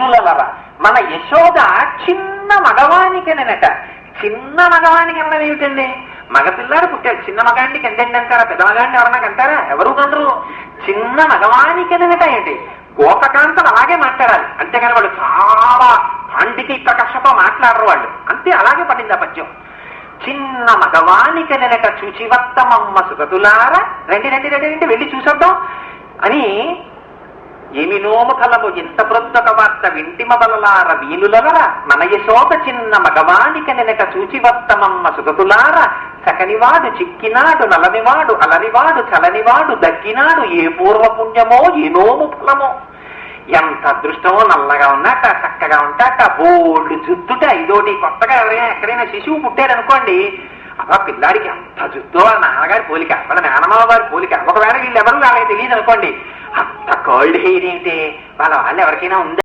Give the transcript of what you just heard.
వీణులవర. మన యశోద చిన్న మగవానికనట. చిన్న మగవానికి అనడం ఏమిటండి? మగపిల్లాడు పుట్టాడు, చిన్న మగాడికి ఎంతండి అంటారా? పెద్ద మగాడిని ఎవరన్నా కంటారా? ఎవరు కంటారు? చిన్న మగవానికనట ఏంటి? గోపకాంతలు అలాగే మాట్లాడాలి, అంతేగాని వాళ్ళు చాలా పాండితిక కక్షతో మాట్లాడరు వాళ్ళు. అంతే, అలాగే పడింది ఆ పద్యం. చిన్న మగవానికనట చూచివత్తమమ్మ సుగతులార. రండి రండి రండి రండి వెళ్ళి చూసొద్దాం అని ఏమి నోము కలము ఇంత ప్రొద్దొక వార్త వింటిమ బలలార వీనులవర. మన యశోద చిన్న మగవానికనెనక చూచివత్తమమ్మ సుగతులార. చకనివాడు చిక్కినాడు నలనివాడు అలనివాడు చలనివాడు దక్కినాడు ఏ పూర్వపుణ్యమో ఏ నోము ఫలమో. ఎంత అదృష్టమో, నల్లగా ఉన్నట్ట, చక్కగా ఉంటాట, బోల్డ్ జుద్దుట. ఇదోటి కొత్తగా ఎక్కడైనా శిశువు పుట్టారనుకోండి, అబ్బా పిల్లాడికి అంత జుద్దు, వాళ్ళ నాన్నగారి పోలిక, వాళ్ళ నానమ్మ వారి పోలిక. ఒకవేళ వీళ్ళెవరు వాళ్ళకి తెలియదు అనుకోండి, అంత కోల్డ్ హెయిర్ ఏంటి వాళ్ళ వాళ్ళు ఎవరికైనా ఉందా?